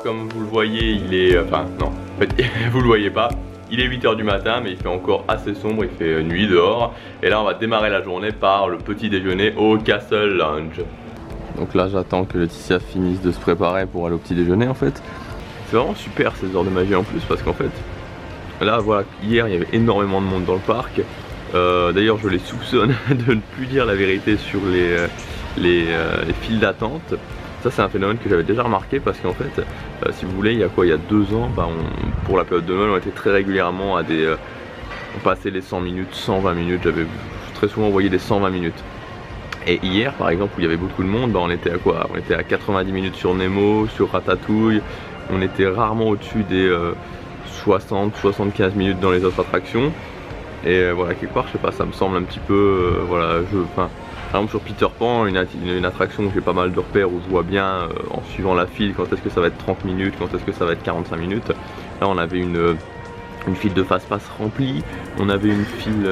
comme vous le voyez, il est... Enfin non, en fait vous le voyez pas. Il est 8 h du matin mais il fait encore assez sombre, il fait nuit dehors. Et là on va démarrer la journée par le petit déjeuner au Castle Lounge. Donc là j'attends que Laetitia finisse de se préparer pour aller au petit déjeuner en fait. C'est vraiment super ces heures de magie en plus parce qu'en fait là voilà, hier il y avait énormément de monde dans le parc. D'ailleurs je les soupçonne de ne plus dire la vérité sur les files d'attente. Ça c'est un phénomène que j'avais déjà remarqué parce qu'en fait si vous voulez il y a 2 ans pour la période de Noël on était très régulièrement à des on passait les 100 minutes, 120 minutes, j'avais très souvent envoyé des 120 minutes. Et hier par exemple où il y avait beaucoup de monde, on était à quoi? On était à 90 minutes sur Nemo, sur Ratatouille, on était rarement au-dessus des 60-75 minutes dans les autres attractions. Et voilà, quelque part je sais pas, ça me semble un petit peu voilà, par exemple sur Peter Pan, une attraction où j'ai pas mal de repères où je vois bien en suivant la file quand est-ce que ça va être 30 minutes, quand est-ce que ça va être 45 minutes. Là on avait une file de fast-pass remplie, on avait une file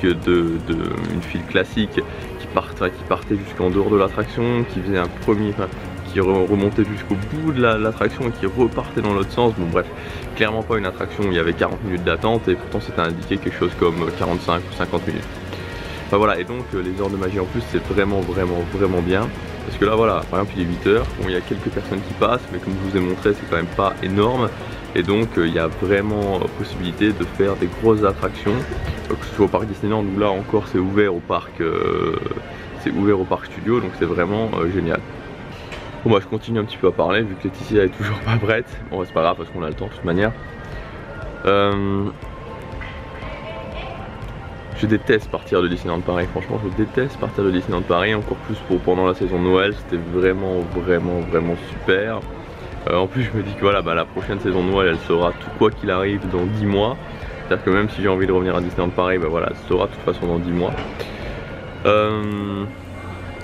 une file classique qui partait jusqu'en dehors de l'attraction, qui faisait un premier, qui remontait jusqu'au bout de l'attraction et qui repartait dans l'autre sens. Bon bref, clairement pas une attraction où il y avait 40 minutes d'attente et pourtant c'était indiqué quelque chose comme 45 ou 50 minutes. Enfin voilà, et donc les heures de magie en plus c'est vraiment bien. Parce que là voilà, par exemple il est 8 h, bon il y a quelques personnes qui passent, mais comme je vous ai montré c'est quand même pas énorme. Et donc il y a vraiment possibilité de faire des grosses attractions, que ce soit au parc Disneyland où là encore c'est ouvert au parc studio, donc c'est vraiment génial. Bon bah je continue un petit peu à parler vu que Laetitia est toujours pas prête. Bon c'est pas grave parce qu'on a le temps de toute manière. Je déteste partir de Disneyland Paris, franchement je déteste partir de Disneyland Paris, encore plus pendant la saison de Noël, c'était vraiment super. En plus je me dis que voilà, la prochaine saison de Noël elle sera tout quoi qu'il arrive dans 10 mois. C'est-à-dire que même si j'ai envie de revenir à Disneyland Paris, voilà, elle sera de toute façon dans 10 mois.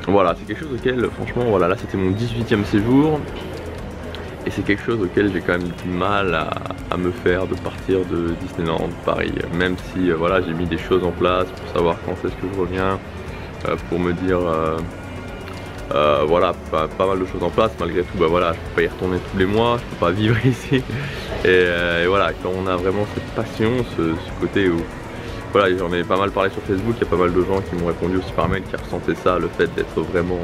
Voilà, c'est quelque chose auquel franchement voilà, là c'était mon 18e séjour. Et c'est quelque chose auquel j'ai quand même du mal à me faire de partir de Disneyland Paris. Même si voilà, j'ai mis des choses en place pour savoir quand est-ce que je reviens, pour me dire voilà, pas mal de choses en place. Malgré tout, voilà, je peux pas y retourner tous les mois, je peux pas vivre ici. Et voilà, quand on a vraiment cette passion, ce côté où voilà, j'en ai pas mal parlé sur Facebook, il y a pas mal de gens qui m'ont répondu aussi par mail qui ressentaient ça, le fait d'être vraiment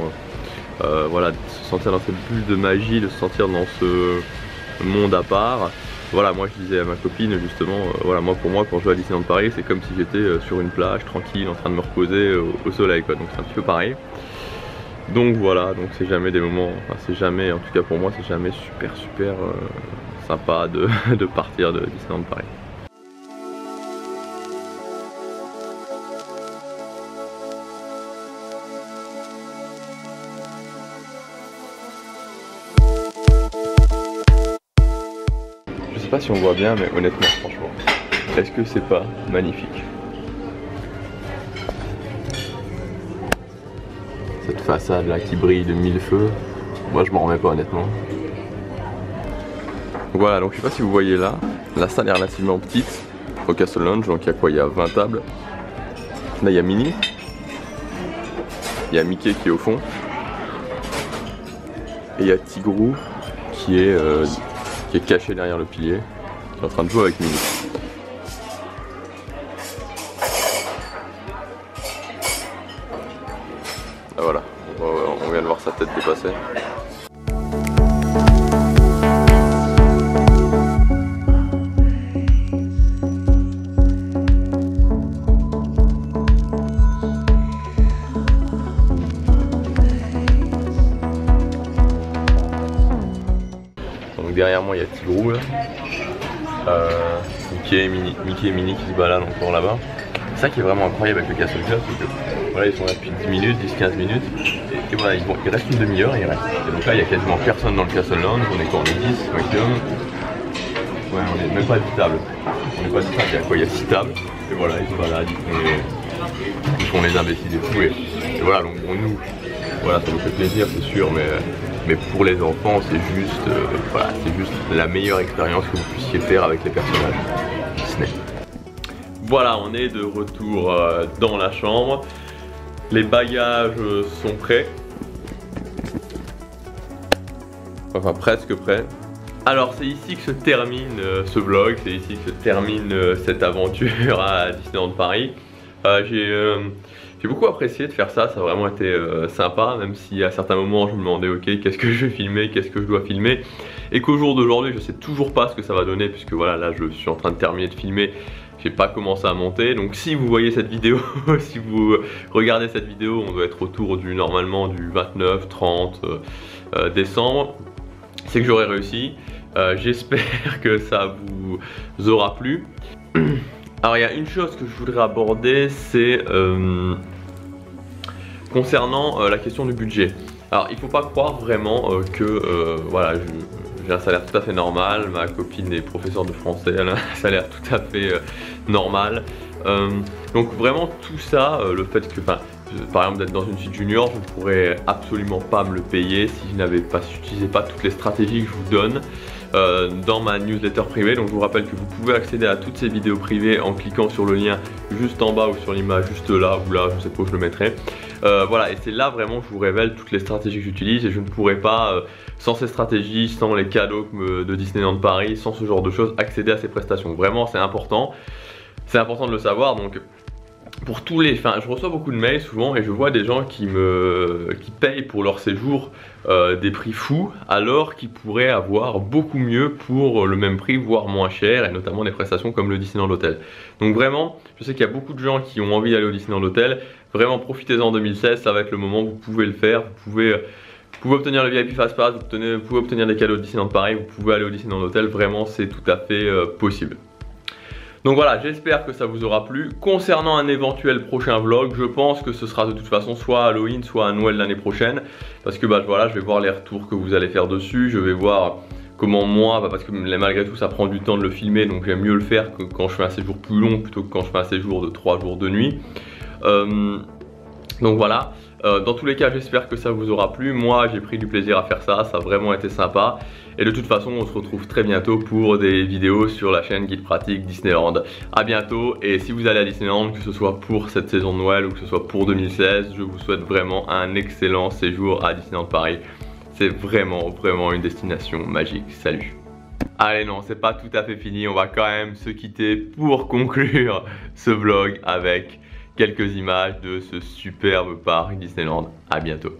voilà, de se sentir dans cette bulle de magie, de se sentir dans ce monde à part. Voilà, moi je disais à ma copine justement, voilà, pour moi quand je vais à Disneyland Paris c'est comme si j'étais sur une plage tranquille en train de me reposer au soleil quoi, donc c'est un petit peu pareil. Donc voilà, donc c'est jamais des moments, enfin c'est jamais, en tout cas pour moi c'est jamais super sympa de partir de Disneyland Paris. Je sais pas si on voit bien, mais honnêtement, franchement, est-ce que c'est pas magnifique? Cette façade là qui brille de 1000 feux, moi je m'en remets pas honnêtement. Voilà, donc je sais pas si vous voyez là, la salle est relativement petite au Castle Lounge, donc il y a quoi? Il y a 20 tables. Là il y a Minnie, il y a Mickey qui est au fond, et il y a Tigrou qui est caché derrière le pilier, qui est en train de jouer avec Minnie. Ah voilà, on vient de voir sa tête dépasser. Donc derrière moi il y a Tigrou là. Mickey et Minnie qui se baladent encore là-bas. C'est ça qui est vraiment incroyable avec le Castle Club, c'est que voilà, ils sont là depuis 10 minutes, 10-15 minutes, et voilà, il reste une demi-heure et il reste. Et donc là, il n'y a quasiment personne dans le Castle Lounge, on est quoi, on est 10 maximum. Ouais, on est même pas 10 tables. On n'est pas 10 tables, il y a quoi, il y a 6 tables, et voilà, ils se baladent, ils font les imbéciles et tout, et voilà, donc bon, nous, voilà, ça nous fait plaisir, c'est sûr, mais pour les enfants, c'est juste, voilà, c'est juste la meilleure expérience que vous puissiez faire avec les personnages Disney. Voilà, on est de retour dans la chambre. Les bagages sont prêts. enfin presque prêt. Alors c'est ici que se termine ce vlog, c'est ici que se termine cette aventure à Disneyland Paris. J'ai beaucoup apprécié de faire ça, ça a vraiment été sympa, même si à certains moments je me demandais ok qu'est-ce que je vais filmer, qu'est-ce que je dois filmer, et qu'au jour d'aujourd'hui je sais toujours pas ce que ça va donner, puisque voilà, là je suis en train de terminer de filmer, j'ai pas commencé à monter. Donc si vous voyez cette vidéo, si vous regardez cette vidéo, on doit être autour normalement du 29-30 décembre, c'est que j'aurai réussi. J'espère que ça vous aura plu. Alors il y a une chose que je voudrais aborder, c'est concernant la question du budget. Alors il faut pas croire vraiment que voilà, j'ai un salaire tout à fait normal, ma copine est professeure de français, elle a un salaire tout à fait normal. Donc vraiment tout ça, le fait que, par exemple d'être dans une suite junior, je ne pourrais absolument pas me le payer si je n'utilisais pas toutes les stratégies que je vous donne dans ma newsletter privée. Donc je vous rappelle que vous pouvez accéder à toutes ces vidéos privées en cliquant sur le lien juste en bas ou sur l'image juste là ou là, je ne sais pas où je le mettrai. Voilà, et c'est là vraiment que je vous révèle toutes les stratégies que j'utilise, et je ne pourrais pas sans ces stratégies, sans les cadeaux de Disneyland Paris, sans ce genre de choses, accéder à ces prestations. Vraiment c'est important de le savoir. Donc pour tous les, je reçois beaucoup de mails souvent et je vois des gens qui payent pour leur séjour des prix fous, alors qu'ils pourraient avoir beaucoup mieux pour le même prix, voire moins cher, et notamment des prestations comme le Disneyland Hotel. Donc vraiment, je sais qu'il y a beaucoup de gens qui ont envie d'aller au Disneyland Hotel. Vraiment profitez-en en 2016, ça va être le moment, vous pouvez le faire, vous pouvez obtenir le VIP Fast Pass, vous pouvez obtenir des cadeaux de Disneyland Paris, vous pouvez aller au Disneyland Hotel, vraiment c'est tout à fait possible. Donc voilà, j'espère que ça vous aura plu. Concernant un éventuel prochain vlog, je pense que ce sera de toute façon soit à Halloween, soit à Noël l'année prochaine. Parce que voilà, je vais voir les retours que vous allez faire dessus, je vais voir comment moi, parce que malgré tout ça prend du temps de le filmer, donc j'aime mieux le faire que quand je fais un séjour plus long plutôt que quand je fais un séjour de 3 jours de nuit. Donc voilà, dans tous les cas j'espère que ça vous aura plu. Moi j'ai pris du plaisir à faire ça, ça a vraiment été sympa. Et de toute façon on se retrouve très bientôt pour des vidéos sur la chaîne Guide Pratique Disneyland. A bientôt, et si vous allez à Disneyland, que ce soit pour cette saison de Noël ou que ce soit pour 2016, je vous souhaite vraiment un excellent séjour à Disneyland Paris. C'est vraiment une destination magique. Salut. Allez, non, c'est pas tout à fait fini, on va quand même se quitter pour conclure ce vlog avec quelques images de ce superbe parc Disneyland. À bientôt.